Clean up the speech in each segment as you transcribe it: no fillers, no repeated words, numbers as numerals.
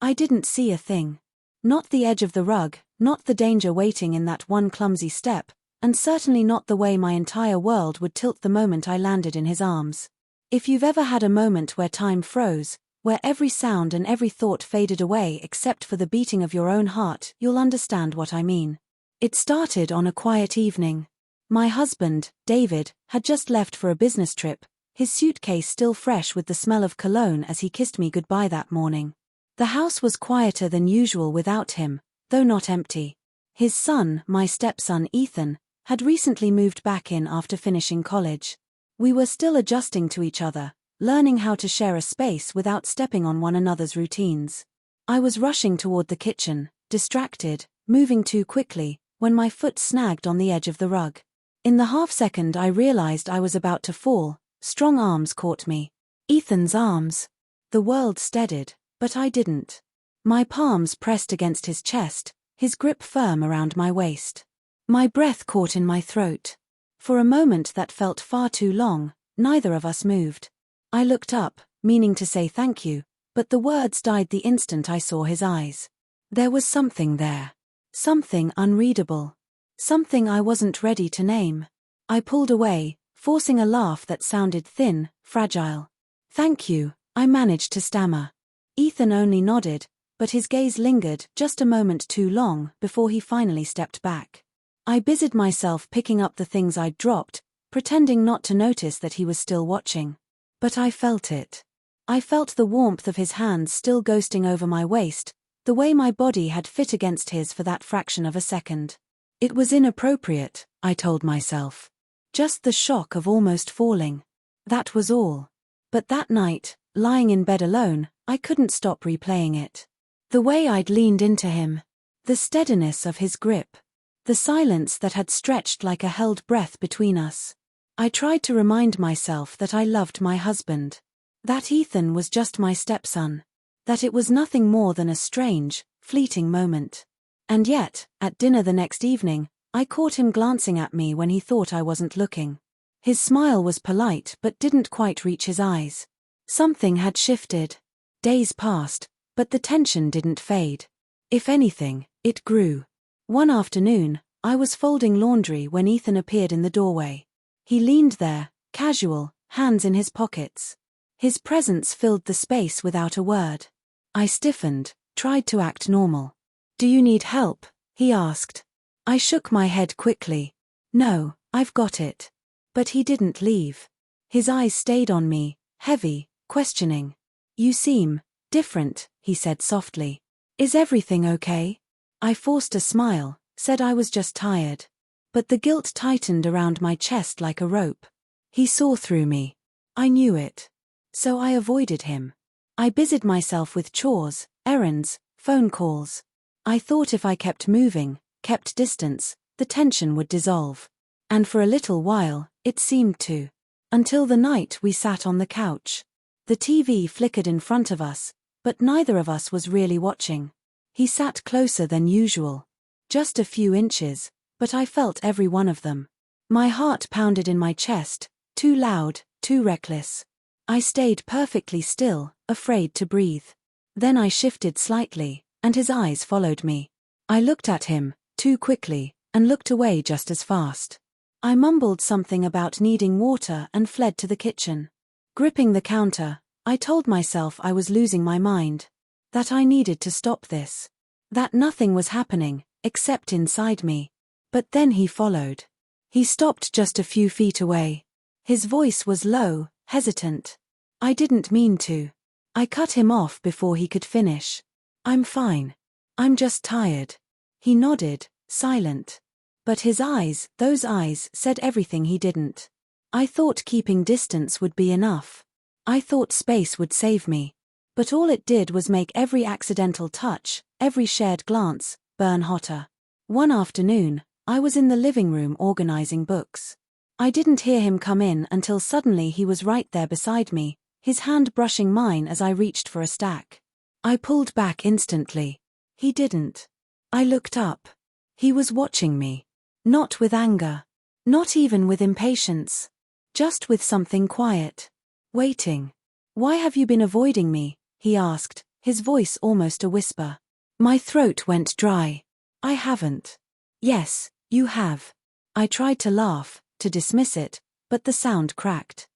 I didn't see a thing. Not the edge of the rug, not the danger waiting in that one clumsy step, and certainly not the way my entire world would tilt the moment I landed in his arms. If you've ever had a moment where time froze, where every sound and every thought faded away except for the beating of your own heart, you'll understand what I mean. It started on a quiet evening. My husband, David, had just left for a business trip, his suitcase still fresh with the smell of cologne as he kissed me goodbye that morning. The house was quieter than usual without him, though not empty. His son, my stepson Ethan, had recently moved back in after finishing college. We were still adjusting to each other, learning how to share a space without stepping on one another's routines. I was rushing toward the kitchen, distracted, moving too quickly, when my foot snagged on the edge of the rug. In the half-second I realized I was about to fall, strong arms caught me. Ethan's arms. The world steadied, but I didn't. My palms pressed against his chest, his grip firm around my waist. My breath caught in my throat. For a moment that felt far too long, neither of us moved. I looked up, meaning to say thank you, but the words died the instant I saw his eyes. There was something there. Something unreadable. Something I wasn't ready to name. I pulled away, forcing a laugh that sounded thin, fragile. Thank you, I managed to stammer. Ethan only nodded, but his gaze lingered just a moment too long before he finally stepped back. I busied myself picking up the things I'd dropped, pretending not to notice that he was still watching. But I felt it. I felt the warmth of his hands still ghosting over my waist, the way my body had fit against his for that fraction of a second. It was inappropriate, I told myself. Just the shock of almost falling. That was all. But that night, lying in bed alone, I couldn't stop replaying it. The way I'd leaned into him. The steadiness of his grip. The silence that had stretched like a held breath between us. I tried to remind myself that I loved my husband. That Ethan was just my stepson. That it was nothing more than a strange, fleeting moment. And yet, at dinner the next evening, I caught him glancing at me when he thought I wasn't looking. His smile was polite but didn't quite reach his eyes. Something had shifted. Days passed, but the tension didn't fade. If anything, it grew. One afternoon, I was folding laundry when Ethan appeared in the doorway. He leaned there, casual, hands in his pockets. His presence filled the space without a word. I stiffened, tried to act normal. "Do you need help?" he asked. I shook my head quickly. "No, I've got it." But he didn't leave. His eyes stayed on me, heavy, questioning. "You seem different," he said softly. "Is everything okay?" I forced a smile, said I was just tired. But the guilt tightened around my chest like a rope. He saw through me. I knew it. So I avoided him. I busied myself with chores, errands, phone calls. I thought if I kept moving, kept distance, the tension would dissolve. And for a little while, it seemed to. Until the night we sat on the couch. The TV flickered in front of us, but neither of us was really watching. He sat closer than usual. Just a few inches, but I felt every one of them. My heart pounded in my chest, too loud, too reckless. I stayed perfectly still, afraid to breathe. Then I shifted slightly, and his eyes followed me. I looked at him, too quickly, and looked away just as fast. I mumbled something about needing water and fled to the kitchen. Gripping the counter, I told myself I was losing my mind. That I needed to stop this. That nothing was happening, except inside me. But then he followed. He stopped just a few feet away. His voice was low, hesitant. I didn't mean to. I cut him off before he could finish. "I'm fine. I'm just tired." He nodded, silent. But his eyes, those eyes, said everything he didn't. I thought keeping distance would be enough. I thought space would save me. But all it did was make every accidental touch, every shared glance, burn hotter. One afternoon, I was in the living room organizing books. I didn't hear him come in until suddenly he was right there beside me, his hand brushing mine as I reached for a stack. I pulled back instantly. He didn't. I looked up. He was watching me. Not with anger. Not even with impatience. Just with something quiet. Waiting. "Why have you been avoiding me?" he asked, his voice almost a whisper. My throat went dry. I haven't. Yes, you have. I tried to laugh, to dismiss it, but the sound cracked.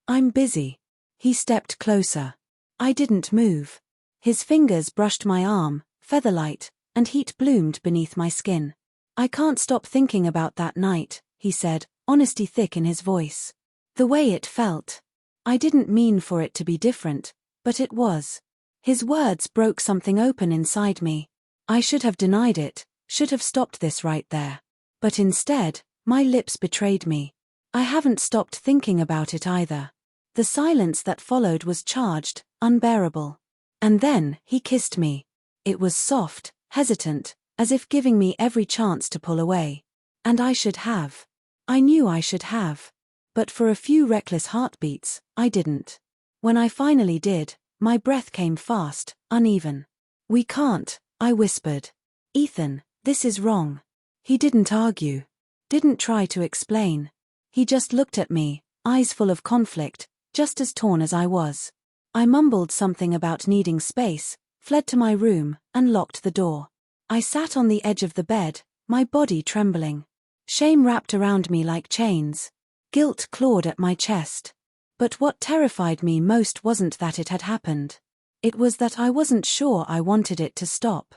I'm busy. He stepped closer. I didn't move. His fingers brushed my arm, featherlight, and heat bloomed beneath my skin. I can't stop thinking about that night, he said, honesty thick in his voice. The way it felt. I didn't mean for it to be different, but it was. His words broke something open inside me. I should have denied it, should have stopped this right there. But instead, my lips betrayed me. I haven't stopped thinking about it either. The silence that followed was charged, unbearable. And then, he kissed me. It was soft, hesitant, as if giving me every chance to pull away. And I should have. I knew I should have. But for a few reckless heartbeats, I didn't. When I finally did, my breath came fast, uneven. We can't, I whispered. Ethan, this is wrong. He didn't argue. Didn't try to explain. He just looked at me, eyes full of conflict, just as torn as I was. I mumbled something about needing space, fled to my room, and locked the door. I sat on the edge of the bed, my body trembling. Shame wrapped around me like chains. Guilt clawed at my chest. But what terrified me most wasn't that it had happened. It was that I wasn't sure I wanted it to stop.